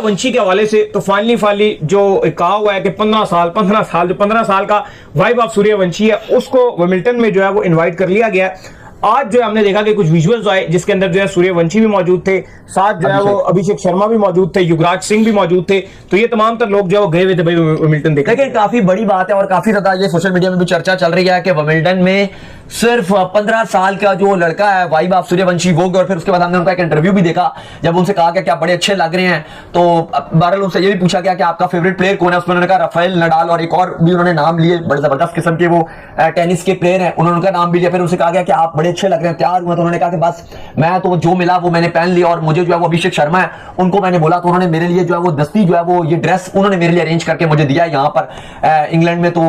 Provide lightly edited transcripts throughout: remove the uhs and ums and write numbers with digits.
सूर्यवंशी के हवाले से तो फाइनली जो कहा हुआ है कि 15 साल का वाइब ऑफ सूर्यवंशी है, उसको विमिल्टन में जो है वो इनवाइट कर लिया गया है। आज जो है हमने देखा कि कुछ विजुअल्स आए जिसके अंदर जो है सूर्यवंशी भी मौजूद थे, साथ जो है वो अभिषेक शर्मा भी मौजूद थे, युवराज सिंह भी मौजूद थे। तो ये तमाम तर लोग जो है वो गए हुए थे भाई विमिल्टन देखने। लेकिन काफी बड़ी बात है और काफी ज्यादा ये सोशल मीडिया में भी चर्चा चल रही है कि विमिल्टन में सिर्फ 15 साल का जो लड़का है वाइब ऑफ सूर्यवंशी वो गया। और फिर उसके बाद हमने उनका एक इंटरव्यू भी देखा, जब उनसे कहा कि आप बड़े अच्छे लग रहे हैं, तो बहरहाल उनसे ये भी पूछा गया कि आपका फेवरेट प्लेयर कौन है। उसमें उन्होंने कहा राफेल नडाल, और एक और भी उन्होंने नाम लिए, बड़े जबरदस्त किस्म के वो टेनिस के प्लेयर हैं, उन्होंने उनका नाम भी लिया। फिर उनसे कहा गया कि आप बड़े अच्छे लग रहे हैं, तैयार हुए? तो उन्होंने कहा कि बस मैं तो जो मिला वो मैंने पहन लिया। और मुझे जो है वो अभिषेक शर्मा है, उनको मैंने बोला तो उन्होंने मेरे लिए जो है वो दस्ती जो है वो ये ड्रेस उन्होंने मेरे लिए अरेंज करके मुझे दिया यहाँ पर इंग्लैंड में। तो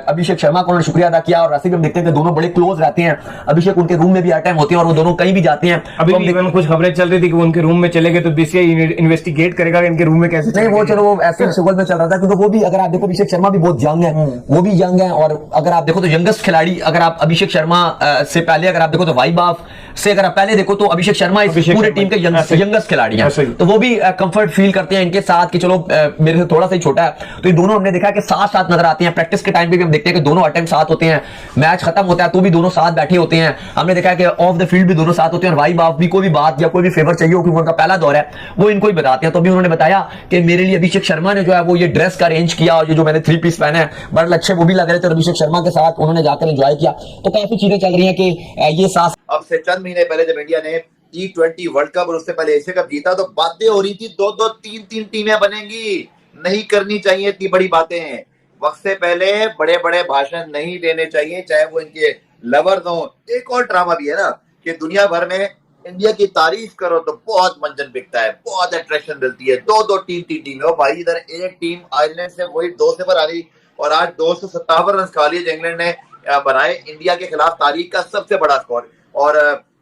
अभिषेक शर्मा को उन्होंने शुक्रिया अदा किया। और वैसे भी हम देखते हैं कि दोनों बड़े क्लोज रहते हैं। अभिषेक उनके रूम में भी हर टाइम होते हैं और वो दोनों कहीं भी जाते हैं। अभी तो कुछ खबरें चल रही थी कि उनके रूम में चले गए, तो बीसीसीआई इन्वेस्टिगेट करेगा इनके रूम में कैसे। नहीं, वो चलो वो ऐसे शुगल में चल रहा था, क्योंकि वो भी अगर आप देखो अभिषेक शर्मा भी बहुत यंग है, वो भी यंग है। और अगर आप देखो तो यंगेस्ट खिलाड़ी, अगर आप अभिषेक शर्मा से पहले अगर आप देखो तो वाइब ऑफ से अगर आप पहले देखो तो अभिषेक शर्मा इस पूरे टीम के यंगेस्ट खिलाड़ी हैं। तो वो भी कंफर्ट फील करते हैं इनके साथ कि चलो मेरे से थोड़ा सा ही छोटा है। तो ये दोनों हमने देखा कि साथ साथ नजर आते हैं। प्रैक्टिस के टाइम पे भी हम देखते हैं कि दोनों हर टाइम साथ होते हैं। मैच खत्म होता है तो भी दोनों साथ बैठे होते हैं। हमने देखा कि ऑफ द फील्ड भी दोनों साथ होते हैं। और वाइब ऑफ भी कोई भी बात या कोई भी फेवर चाहिए हो, क्योंकि उनका पहला दौर है, वो इनको ही बताते हैं। तो अभी उन्होंने बताया कि मेरे लिए अभिषेक शर्मा ने जो है वो ये ड्रेस का अरेंज किया, और ये जो मैंने 3 पीस पहने हैं बड़े अच्छे वो भी लग रहे थे। अभिषेक शर्मा के साथ उन्होंने जाकर एंजॉय किया। तो काफी चीजें चल रही हैं कि ये साथ। अब से चंद महीने पहले जब इंडिया ने T20 वर्ल्ड कप और उससे पहले एशिया कप जीता, तो बातें हो रही थी 2-2 3-3 टीमें बनेंगी, नहीं करनी चाहिए इतनी बड़ी बातें। वक्त से पहले बड़े बड़े भाषण नहीं देने चाहिए, चाहे वो इनके लवर्स हो। एक और ड्रामा भी है ना कि दुनिया भर में इंडिया की तारीफ करो तो बहुत मंजन बिकता है, बहुत अट्रैक्शन मिलती है। 2-2 3-3 टीमें हो भाई, इधर एक टीम आयरलैंड से वही 2-0 आ रही, और आज 257 रन खा लिए जो इंग्लैंड ने बनाए इंडिया के खिलाफ तारीख का सबसे बड़ा स्कोर। और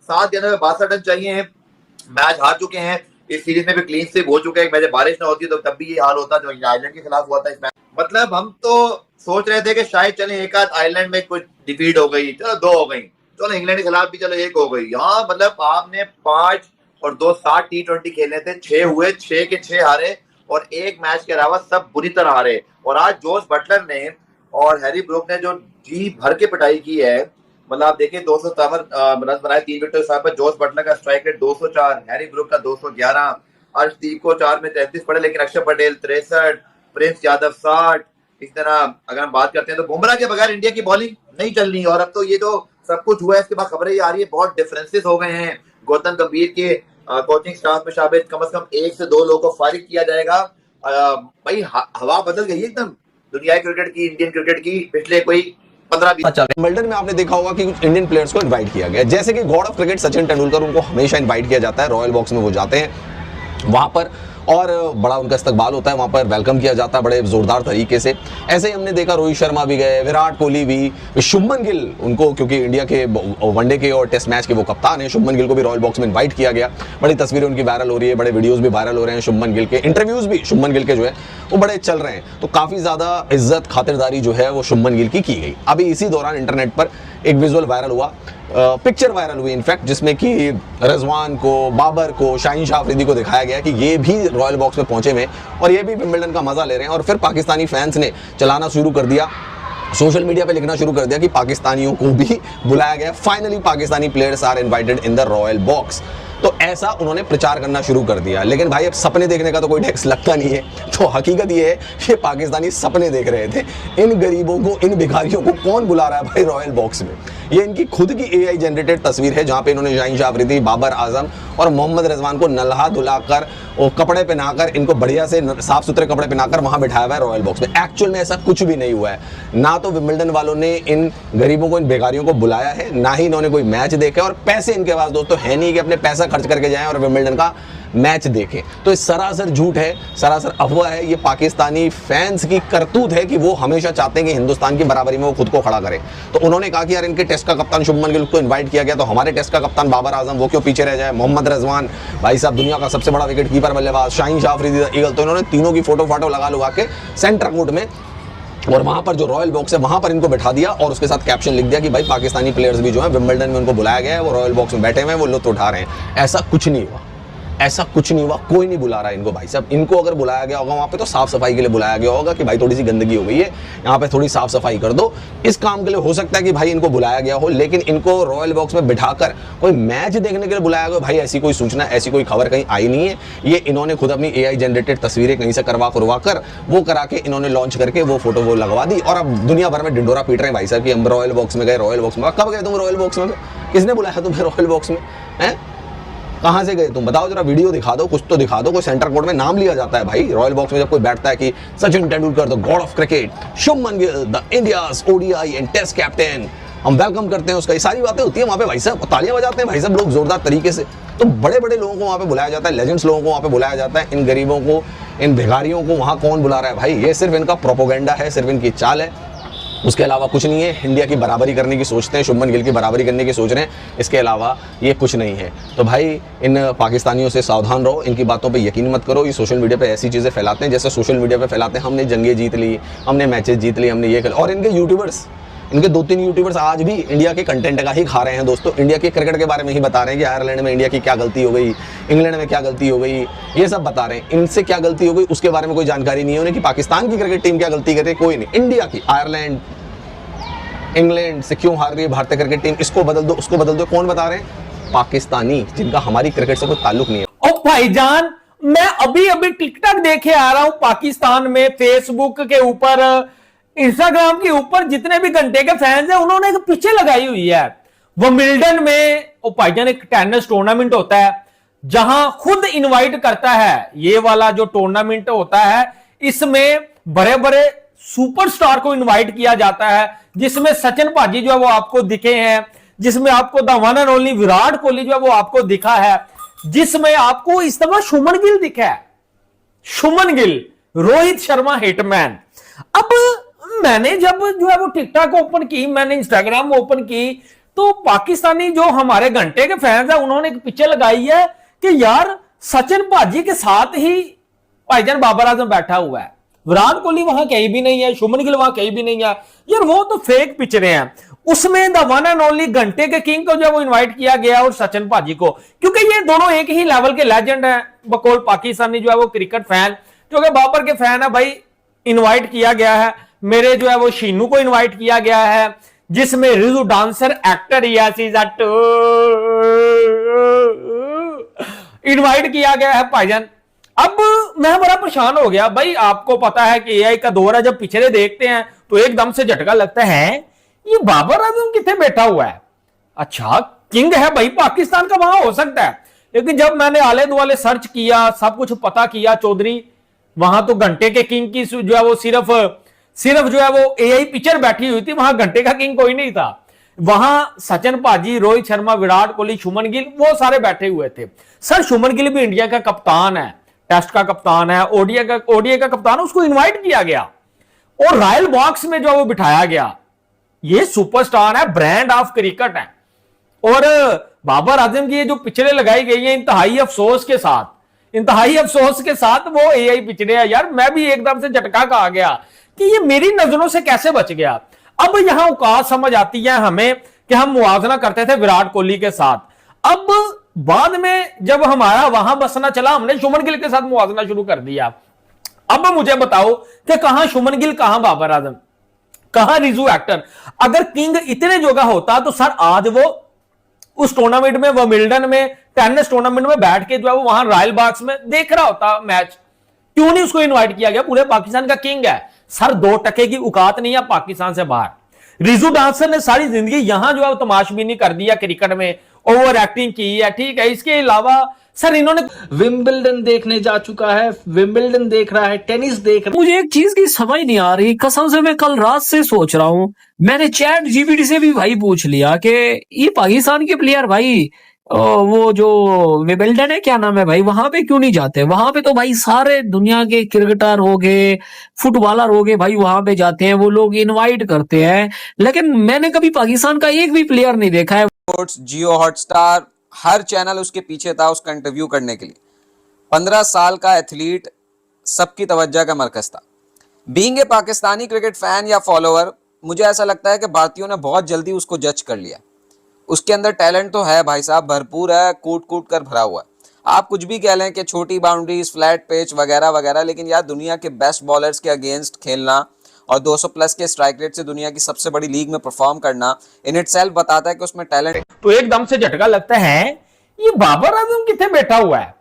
7 गेंदों में 62 रन चाहिए। मैच हार चुके हैं, इस सीरीज में भी क्लीन स्वीप हो चुके हैं। मैच बारिश ना होती तो तब भी ये हाल होता जो आयरलैंड के खिलाफ हुआ था इस मैच। मतलब हम तो सोच रहे थे कि शायद चले एक आध आयरलैंड में कुछ डिफीट हो गई, चलो 2 हो गई, चलो इंग्लैंड के खिलाफ भी चलो 1 हो गई। यहाँ मतलब आपने 5 और 2 7 T20 खेले थे, 6 हुए, 6 के 6 हारे, और एक मैच के अलावा सब बुरी तरह हारे। और आज जोस बटलर ने और हैरी ब्रूक ने जो जी भर के पिटाई की है, मतलब आप देखिए 257 रन बनाए, 3 विकेट पर। जोस बटलर का स्ट्राइक रेट 204, हैरी ब्रूक का 211, अर्शदीप को 4 में 33 पड़े, लेकिन अक्षर पटेल 63, प्रिंस यादव 60। इस तरह अगर हम बात करते हैं तो बुमराह के बगैर इंडिया की बॉलिंग नहीं चल रही। और अब तो ये जो सब कुछ हुआ है इसके बाद खबरें ये आ रही है बहुत डिफरेंसेस हो गए हैं। गौतम गंभीर के कोचिंग स्टाफ में शामिल कम से कम 1 से 2 लोगों को फारिग किया जाएगा। भाई हवा बदल गई एकदम दुनिया क्रिकेट की, इंडियन क्रिकेट की पिछले कोई 15-20। विंबलडन में आपने देखा होगा कि कुछ इंडियन प्लेयर्स को इनवाइट किया गया, जैसे कि God of cricket Sachin Tendulkar, उनको हमेशा इनवाइट किया जाता है। रॉयल बॉक्स में वो जाते हैं वहां पर और बड़ा उनका इस्तकबाल होता है, वहां पर वेलकम किया जाता है बड़े जोरदार तरीके से। ऐसे ही हमने देखा रोहित शर्मा भी गए, विराट कोहली भी, शुभमन गिल, उनको क्योंकि इंडिया के वनडे के और टेस्ट मैच के वो कप्तान हैं, शुभमन गिल को भी रॉयल बॉक्स में इनवाइट किया गया। बड़ी तस्वीरें उनकी वायरल हो रही है, बड़े वीडियोस भी वायरल हो रहे हैं शुभमन गिल के, इंटरव्यूज भी शुभमन गिल के जो है वो बड़े चल रहे हैं। तो काफी ज्यादा इज्जत खातिरदारी जो है वो शुभमन गिल की गई। अभी इसी दौरान इंटरनेट पर एक विजुअल वायरल हुआ, पिक्चर वायरल हुई इनफैक्ट, जिसमें कि रिजवान को, बाबर को, शाहीन शाह अफरीदी को दिखाया गया कि ये भी रॉयल बॉक्स में पहुंचे हुए और ये भी विंबलडन का मजा ले रहे हैं। और फिर पाकिस्तानी फैंस ने चलाना शुरू कर दिया, सोशल मीडिया पे लिखना शुरू कर दिया कि पाकिस्तानियों को भी बुलाया गया, finally Pakistani players are invited in the royal box. तो ऐसा उन्होंने प्रचार करना शुरू कर दिया। लेकिन भाई अब सपने देखने का तो कोई टैक्स लगता नहीं है, तो हकीकत ये है ये पाकिस्तानी सपने देख रहे थे। इन गरीबों को, इन भिखारियों को कौन बुला रहा है भाई रॉयल बॉक्स में? ये इनकी खुद की AI जनरेटेड तस्वीर है, जहां पे इन्होंने शाहीन शाह अफरीदी, बाबर आजम और मोहम्मद रिजवान को नल्हा धुलाकर और कपड़े पहनाकर, इनको बढ़िया से साफ सुथरे कपड़े पहनाकर वहां बिठाया हुआ है रॉयल बॉक्स में। एक्चुअल में ऐसा कुछ भी नहीं हुआ है। ना तो विंबलडन वालों ने इन गरीबों को, इन भिखारियों को बुलाया है, ना ही इन्होंने कोई मैच देखा, और पैसे इनके पास दोस्तों है नहीं कि अपने पैसा खर्च करके जाएं और विंबलडन का मैच देखें। तो ये सरासर झूठ है, सरासर अफवाह है। ये पाकिस्तानी फैंस की करतूत है कि वो हमेशा चाहते हैं कि हिंदुस्तान की बराबरी में वो खुद को खड़ा करें। तो उन्होंने कहा कि यार इनके टेस्ट का कप्तान शुभमन गिल को इनवाइट किया गया, तो हमारे टेस्ट का कप्तान बाबर आजम वो क्यों पीछे रह जाए? मोहम्मद रिजवान भाई साहब दुनिया का सबसे बड़ा विकेट कीपर बल्लेबाज, शाहीन शाह अफरीदी ईगल, तो इन्होंने तीनों की फोटो फाटो लगा के सेंटर कोर्ट में और वहां पर जो रॉयल बॉक्स है वहां पर इनको बैठा दिया और उसके साथ कैप्शन लिख दिया कि भाई पाकिस्तानी प्लेयर्स भी जो है विंबलडन में उनको बुलाया गया है, वो रॉयल बॉक्स में बैठे हुए हैं, वो लुत्फ उठा रहे हैं। ऐसा कुछ नहीं हुआ। ऐसा कुछ नहीं हुआ, कोई नहीं बुला रहा है इनको भाई साहब। इनको अगर बुलाया गया होगा वहां पे तो साफ सफाई के लिए बुलाया गया होगा कि भाई थोड़ी सी गंदगी हो गई है, यहाँ पे थोड़ी साफ सफाई कर दो। इस काम के लिए हो सकता है कि भाई इनको बुलाया गया हो, लेकिन इनको रॉयल बॉक्स में बिठाकर कोई मैच देखने के लिए बुलाया गया भाई, ऐसी कोई सूचना, ऐसी कोई खबर कहीं आई नहीं है। ये इन्होंने खुद अपनी AI जनरेटेड तस्वीरें कहीं से करवा कर वो करा के इन्होंने लॉन्च करके वो फोटो वो लगवा दी, और अब दुनिया भर में डिंडोरा पीट रहे हैं भाई साहब कि हम रॉयल बॉक्स में गए, रॉयल बॉक्स में। कब गए तुम रॉयल बॉक्स में? किसने बुलाया तुम्हें रॉयल बॉक्स में? हैं? कहां से गए तुम? बताओ जरा, वीडियो दिखा दो, कुछ तो दिखा दो। कोई सेंटर कोर्ट में नाम लिया जाता है भाई रॉयल बॉक्स में जब कोई बैठता है कि Sachin Tendulkar the god of cricket, Shubman Gill the India's ODI and test captain, हम वेलकम करते हैं उसका। ये सारी बातें होती है वहां पे भाई साहब, तालियां बजाते हैं भाई साहब लोग जोरदार तरीके से। तो बड़े बड़े लोगों को वहां पे बुलाया जाता है, लेजेंड्स लोगों को वहां पे बुलाया जाता है। इन गरीबों को, इन भिखारियों को वहां कौन बुला रहा है भाई? ये सिर्फ इनका प्रोपोगेंडा है, सिर्फ इनकी चाल है, उसके अलावा कुछ नहीं है। इंडिया की बराबरी करने की सोचते हैं, शुभमन गिल की बराबरी करने की सोच रहे हैं, इसके अलावा ये कुछ नहीं है। तो भाई इन पाकिस्तानियों से सावधान रहो, इनकी बातों पे यकीन मत करो। ये सोशल मीडिया पे ऐसी चीज़ें फैलाते हैं जैसे सोशल मीडिया पे फैलाते हैं हमने जंगें जीत ली, हमने मैचेस जीत ली, हमने ये खेला। और इनके यूट्यूबर्स, इनके 2-3 यूट्यूबर्स आज भी इंडिया के कंटेंट का ही खा रहे हैं दोस्तों। इंडिया के क्रिकेट के बारे में ही बता रहे हैं कि आयरलैंड में इंडिया की क्या गलती हो गई, इंग्लैंड में क्या गलती हो गई, ये सब बता रहे हैं। इनसे क्या गलती हो गई उसके बारे में कोई जानकारी नहीं है उन्हें कि पाकिस्तान की क्रिकेट टीम क्या गलती कर रही है, कोई नहीं। इंडिया की, आयरलैंड, इंग्लैंड से क्यों हार रही है भारतीय क्रिकेट टीम, इसको बदल दो, उसको बदल दो। कौन बता रहे हैं? पाकिस्तानी, जिनका हमारी क्रिकेट से कोई ताल्लुक नहीं है। ओ भाईजान, मैं अभी अभी टिकटॉक देखे आ रहा हूं, पाकिस्तान में फेसबुक के ऊपर, इंस्टाग्राम के ऊपर जितने भी घंटे के फैंस हैं उन्होंने एक पिक्चर लगाई हुई है विंबलडन में। ओ भाईजान, एक टेनिस टूर्नामेंट होता है जहां खुद इनवाइट करता है, ये वाला जो टूर्नामेंट होता है इसमें बड़े बड़े सुपरस्टार को इनवाइट किया जाता है, जिसमें सचिन पाजी जो है वो आपको दिखे हैं, जिसमें आपको the one and only Virat Kohli जो है वो आपको दिखा है, जिसमें आपको इस दफा शुभमन गिल दिखा है। शुभमन गिल, रोहित शर्मा हिटमैन। अब मैंने जब जो है वो टिकटॉक ओपन की, मैंने इंस्टाग्राम ओपन की, तो पाकिस्तानी जो हमारे घंटे के फैंस हैं उन्होंने एक पिक्चर लगाई है कि यार सचिन पाजी के साथ ही भाईजान बाबर आजम बैठा हुआ है, विराट कोहली वहां कहीं भी नहीं है, शुभमन गिल वहां कहीं भी नहीं है। यार वो तो फेक पिक्चरें हैं। उसमें द वन एंड ओनली घंटे के किंग को जो वो इनवाइट किया गया और सचिन पाजी को, क्योंकि ये दोनों एक ही लेवल के लेजेंड हैं बकौल पाकिस्तानी जो है वो क्रिकेट फैन, जो कि बाबर के फैन है भाई। इनवाइट किया गया है, मेरे जो है वो शीनू को इनवाइट किया गया है, जिसमें रिजू डांसर एक्टर इनवाइट किया गया है भाईजान। अब मैं बड़ा परेशान हो गया भाई। आपको पता है कि AI का दौर है, जब पिक्चरें देखते हैं तो एकदम से झटका लगता है ये बाबर आजम कितने बैठा हुआ है। अच्छा, किंग है भाई पाकिस्तान का, वहां हो सकता है, लेकिन जब मैंने आले दुआले सर्च किया, सब कुछ पता किया चौधरी, वहां तो घंटे के किंग की जो है वो सिर्फ जो है वो AI पिक्चर बैठी हुई थी, वहां घंटे का किंग कोई नहीं था। वहां सचिन पाजी, रोहित शर्मा, विराट कोहली, शुभमन गिल, वो सारे बैठे हुए थे। सर शुभमन गिल भी इंडिया का कप्तान है, टेस्ट का कप्तान है, ODI का कप्तान है, उसको इनवाइट किया गया और रॉयल बॉक्स में जो वो बिठाया गया। ये सुपरस्टार है, ब्रांड ऑफ क्रिकेट है। और बाबर आजम की ये जो पिक्चरें लगाई गई हैं इंतहाई अफसोस के साथ वो AI पिक्चरें है। यार मैं भी एकदम से झटका का आ गया कि ये मेरी नजरों से कैसे बच गया। अब यहां औकात समझ आती है हमें कि हम मुआवजा करते थे विराट कोहली के साथ, अब बाद में जब हमारा वहां बसना चला, हमने शुभमन गिल के साथ मुआवजा शुरू कर दिया। अब मुझे बताओ कि कहां शुभमन गिल, कहां बाबर आजम, कहां रिजू एक्टर। अगर किंग इतने जोगा होता तो सर आज वो उस टूर्नामेंट में, विंबलडन में, टेनिस टूर्नामेंट में बैठ के जो है वो वहां रॉयल बॉक्स में देख रहा होता मैच। क्यों नहीं उसको इनवाइट किया गया? पूरे पाकिस्तान का किंग है सर, 2 टके की औकात नहीं है पाकिस्तान से बाहर। रिजू डांसर ने सारी जिंदगी यहां जो है तमाशबीनी कर दिया, क्रिकेट में ओवर एक्टिंग की है, ठीक है। इसके अलावा सर इन्होंने विंबलडन देखने जा चुका है, विंबलडन देख रहा है, टेनिस देख रहा है। मुझे एक चीज की समझ नहीं आ रही, कसम से मैं कल रात से सोच रहा हूँ। मैंने ChatGPT से भी भाई पूछ लिया कि ये पाकिस्तान के प्लेयर भाई वो जो विंबलडन है, क्या नाम है भाई, वहां पे क्यों नहीं जाते? वहां पे तो भाई सारे दुनिया के क्रिकेटर हो गए, फुटबॉलर हो गए भाई, वहां पे जाते हैं, वो लोग इनवाइट करते हैं, लेकिन मैंने कभी पाकिस्तान का एक भी प्लेयर नहीं देखा है। जियो हॉटस्टार, हर चैनल उसके पीछे था उसका इंटरव्यू करने के लिए। 15 साल का एथलीट, सबकी तवज्जो का मरकज था। Being a Pakistani cricket fan या फॉलोअर, मुझे ऐसा लगता है कि भारतीयों ने बहुत जल्दी उसको जज कर लिया। उसके अंदर टैलेंट तो है भाई साहब, भरपूर है, कूट कूट कर भरा हुआ है। आप कुछ भी कह लें कि छोटी बाउंड्रीज, फ्लैट पिच वगैरह वगैरह, लेकिन यार दुनिया के बेस्ट बॉलर्स के अगेंस्ट खेलना और 200 प्लस के स्ट्राइक रेट से दुनिया की सबसे बड़ी लीग में परफॉर्म करना इन इटसेल्फ बताता है कि उसमें टैलेंट। तो एकदम से झटका लगता है, ये बाबर आजम कितने बैठा हुआ है।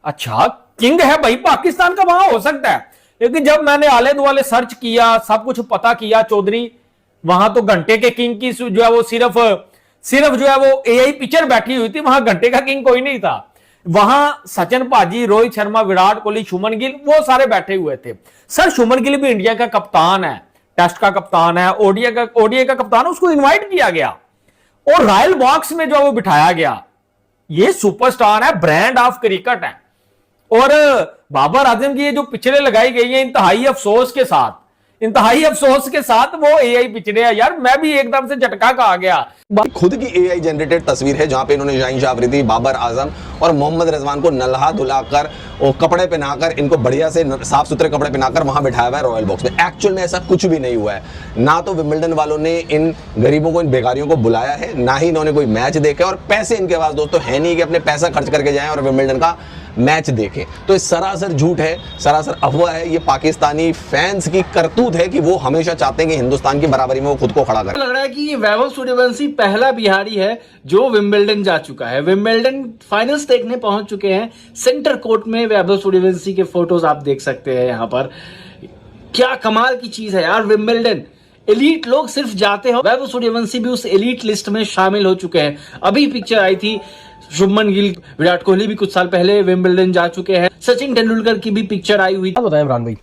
अच्छा, किंग है भाई पाकिस्तान का, वहां हो सकता है, लेकिन जब मैंने आले दुआले सर्च किया, सब कुछ पता किया चौधरी, वहां तो घंटे के किंग की जो है वो सिर्फ जो है वो एआई पिक्चर बैठी हुई थी, वहां घंटे का किंग कोई नहीं था। वहां सचिन पाजी, रोहित शर्मा, विराट कोहली, शुभमन गिल, वो सारे बैठे हुए थे। सर शुभमन गिल भी इंडिया का कप्तान है, टेस्ट का कप्तान है, ओडीआई का कप्तान है, उसको इन्वाइट किया गया और रॉयल बॉक्स में जो वो बिठाया गया। ये सुपरस्टार है, ब्रांड ऑफ क्रिकेट है। और बाबर आजम की ये जो पिक्चरें लगाई गई हैं इंतहाई अफसोस के साथ वो एआई पिक्चरें हैं यार, मैं भी एकदम से झटका का आ गया। खुद की एआई जनरेटेड तस्वीर है जहां पे इन्होंने शाहीन शाह अफरीदी, बाबर आजम और मोहम्मद रिजवान को नल्हा धुलाकर और कपड़े पहनाकर, इनको बढ़िया से साफ सुथरे कपड़े पहनाकर वहां बिठाया हुआ है रॉयल बॉक्स में। एक्चुअल में ऐसा कुछ भी नहीं हुआ है। ना तो विंबलडन वालों ने इन गरीबों को, इन बेकारियों को बुलाया है, ना ही इन्होंने कोई मैच देखा, और पैसे इनके पास दोस्तों है नहीं कि अपने पैसा खर्च करके जाएं और विंबलडन का मैच देखें। तो ये सरासर झूठ है, सरासर अफवाह है। ये पाकिस्तानी फैंस की करतूत है कि वो हमेशा चाहते हैं कि हिंदुस्तान की बराबरी में वो खुद को खड़ा करें। लग रहा है कि ये वैभव सूर्यवंशी पहला बिहारी है जो विंबलडन जा चुका है। विंबलडन फाइनल्स देखने पहुंच चुके हैं। सेंटर कोर्ट में वैभव सूर्यवंशी के फोटोज आप देख सकते हैं यहाँ पर। क्या कमाल की चीज है यार, विंबलडन एलीट लोग सिर्फ जाते हैं। वैभव सूर्यवंशी भी उस एलीट लिस्ट में शामिल हो चुके हैं। अभी पिक्चर आई थी, शुभमन गिल, विराट कोहली भी कुछ साल पहले विंबलडन जा चुके हैं। सचिन तेंदुलकर की भी पिक्चर आई हुई। क्या बताएं इमरान भाई,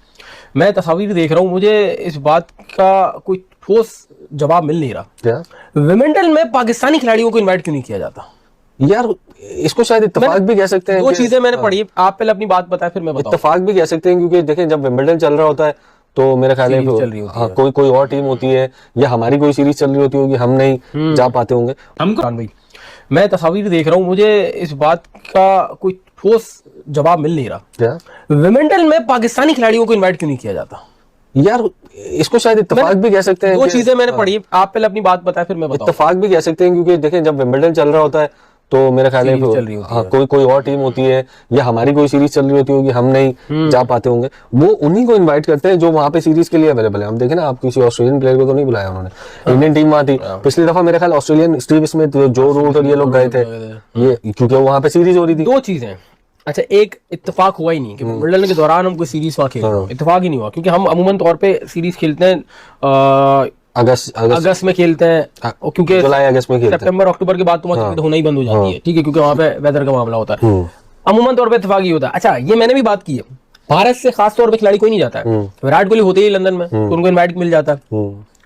मैं तस्वीर देख रहा हूँ, मुझे इस बात का कोई ठोस जवाब मिल नहीं रहा। क्या विंबलडन में पाकिस्तानी खिलाड़ियों को इनवाइट क्यों नहीं किया जाता? यार, इसको शायद इत्तेफाक भी कह सकते हैं। दो चीजें मैंने पढ़ी, आप पहले अपनी बात बताएं फिर मैं बताऊं। इत्तेफाक भी कह सकते हैं, क्योंकि देखें जब विंबलडन चल रहा होता है तो मेरा ख्याल है चल रही होती हाँ, है। कोई और टीम होती है या हमारी कोई सीरीज चल रही होती होगी, हम नहीं जा पाते होंगे। हमको भाई, मैं तस्वीर देख रहा हूँ, मुझे इस बात का कोई ठोस जवाब मिल नहीं रहा। क्या विंबलडन में पाकिस्तानी खिलाड़ियों को इनवाइट क्यों नहीं किया जाता? यार, इसको शायद इत्तेफाक भी कह सकते हैं। दो चीजें मैंने पढ़ी, आप पहले अपनी बात बताएं फिर मैं बताऊं। इत्तेफाक भी कह सकते हैं, क्योंकि देखें जब विंबलडन चल रहा होता है तो मेरा ख्याल है सीरीज चल रही होती हाँ, है। कोई और टीम होती है या हमारी कोई सीरीज चल रही होती होगी, हम नहीं जा पाते होंगे। वो उन्हीं को इनवाइट करते हैं जो वहां पे सीरीज के लिए अवेलेबल है। हम देखें ना, आप किसी ऑस्ट्रेलियन प्लेयर को तो नहीं बुलाया उन्होंने। इंडियन टीम वहां थी पिछली दफा, मेरा ख्याल ऑस्ट्रेलियन स्टीव स्मिथ, जो रूट और ये लोग गए थे, ये क्योंकि वहां पे सीरीज हो रही थी। दो चीजें, अच्छा, एक इत्तेफाक हुआ ही नहीं कि विंबलडन के दौरान हम कोई सीरीज वहां खेले, इत्तेफाक ही नहीं हुआ, क्योंकि हम अमूमन तौर पे सीरीज खेलते हैं अगस्त में खेलते हैं, क्योंकि जुलाई अगस्त में खेलते हैं। सितंबर अक्टूबर के बाद तो क्रिकेट होना ही बंद हो जाती है, ठीक है, क्योंकि वहां पे वेदर का मामला होता है। अमूमन तौर पे इत्तेफाक ही होता है। अच्छा, ये मैंने भी बात की है, भारत से खास तौर पे खिलाड़ी कोई नहीं जाता है। विराट कोहली होते ही लंदन में, तो उनको इनवाइट मिल जाता है।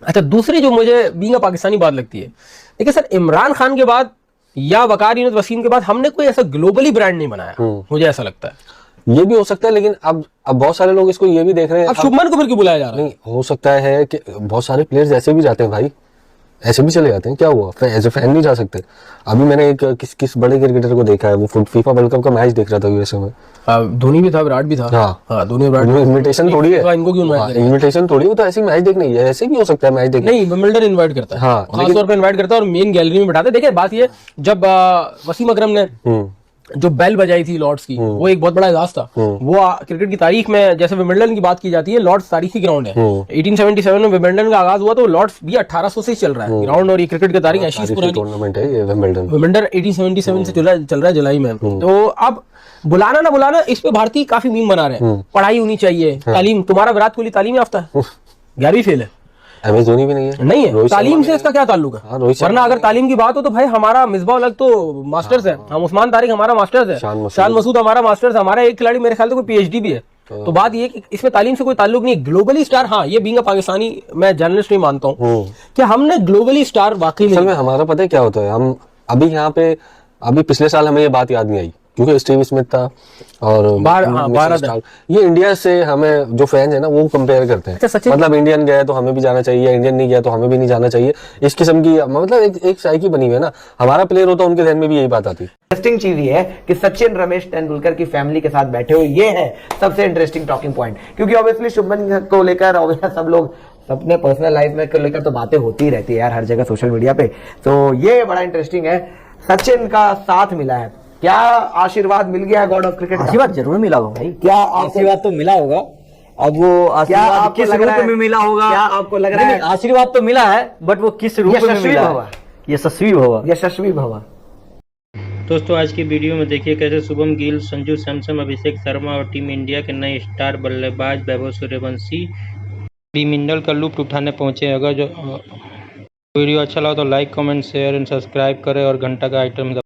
अच्छा, दूसरी जो मुझे बीइंग अ पाकिस्तानी बात लगती है, देखिए सर, इमरान खान के बाद या वकार यूनुस वसीम के बाद हमने कोई ऐसा ग्लोबली ब्रांड नहीं बनाया, मुझे ऐसा लगता है। ये भी हो सकता है, लेकिन अब बहुत सारे लोग इसको ये भी देख रहे हैं। अब शुभमन को फिर क्यों बुलाया जा रहा है? नहीं, हो सकता है कि बहुत सारे प्लेयर्स ऐसे भी जाते हैं भाई, ऐसे भी चले जाते हैं। क्या हुआ, एज ए फैन नहीं जा सकते? अभी मैंने एक किस बड़े क्रिकेटर को देखा है, वो फीफा वर्ल्ड कप का मैच देख रहा था यूएसए में। धोनी भी था, विराट भी था। हाँ, धोनी विराट। इन्विटेशन थोड़ी है, इनको क्यों इनवाइट करें? इन्विटेशन थोड़ी, वो तो ऐसे मैच देखने ही है, ऐसे भी हो सकता है मैच देखने। नहीं, विंबलडन इनवाइट करता है, हाँ, खास तौर पे इनवाइट करता है और मेन गैलरी में बिठाते हैं। देखिए बात ये, जब वसीम अकरम ने जो बेल बजाई थी लॉर्ड्स की, वो एक बहुत बड़ा एजाज था। वो क्रिकेट की तारीख में, जैसे विंबलडन की बात की जाती है, लॉर्ड्स तारीखी ग्राउंड है। 1877 में विंबलडन का आगाज हुआ, तो लॉर्ड्स भी 1800 से चल रहा है ग्राउंड, और ये क्रिकेट की तारीख ऐसी पुरानी टूर्नामेंट है ये विंबलडन। विंबलडन 1877 से चल रहा है जुलाई में। तो अब बुलाना ना बुलाना, इस पे भारतीय काफी मीम बना रहे हैं। पढ़ाई होनी चाहिए, तालीम। तुम्हारा विराट कोहली तालीम याफ्ता है, 11वीं फेल है। एमएस धोनी भी नहीं है, नहीं है, तालीम से इसका क्या ताल्लुक है? वरना अगर तालीम की बात हो तो भाई हमारा मिसबाह उल हक तो मास्टर्स है, हम उस्मान तारिक हमारा मास्टर्स है, शान मसूद हमारा मास्टर्स है, हमारा एक खिलाड़ी मेरे ख्याल से कोई पीएचडी भी है। तो बात ये कि इसमें तालीम से कोई ताल्लुक नहीं। ग्लोबली स्टार, हाँ, ये बीइंग अ पाकिस्तानी मैं जर्नलिस्ट नहीं मानता हूँ कि हमने ग्लोबली स्टार वाकई में हमारा पता है क्या होता है। हम अभी यहाँ पे, अभी पिछले साल हमें ये बात याद नहीं आई क्योंकि स्टीव स्मिथ था और भारत, ये इंडिया से हमें जो फैन है ना वो कंपेयर करते हैं। मतलब इंडियन गया तो हमें भी जाना चाहिए, या इंडियन नहीं गया तो हमें भी नहीं जाना चाहिए, इस किस्म की मतलब एक साइकी बनी हुई है ना। हमारा प्लेयर होता उनके ध्यान में भी यही बात आती है। इंटरेस्टिंग चीज ये है कि सचिन रमेश तेंदुलकर की फैमिली के साथ बैठे हुए, ये है सबसे इंटरेस्टिंग टॉकिंग पॉइंट। क्योंकि ऑब्वियसली शुभमन को लेकर सब लोग अपने पर्सनल लाइफ में लेकर तो बातें होती रहती है यार हर जगह सोशल मीडिया पे। तो ये बड़ा इंटरेस्टिंग है, सचिन का साथ मिला है क्या आशीर्वाद मिल गया गॉड ऑफ क्रिकेट? आशीर्वाद जरूर मिला होगा भाई, क्या आशीर्वाद तो मिला होगा। अब वो क्या आशीर्वाद आपको किस लग रहा रूप है? में मिला होगा? क्या आपको लग रहा है? नहीं, आशीर्वाद तो मिला है, बट वो किस रूप में यशस्वी मिला भव। है? यशस्वी भव। यशस्वी भव। दोस्तों आज की वीडियो में देखिए कैसे शुभम गिल, संजू सैमसन, अभिषेक शर्मा और टीम इंडिया के नए स्टार बल्लेबाज वैभव सूर्यवंशी बैडमिंटन का लुत्फ उठाने पहुंचे। अगर जो वीडियो अच्छा लगा तो like, comment, share and subscribe करें और घंटा का आइटम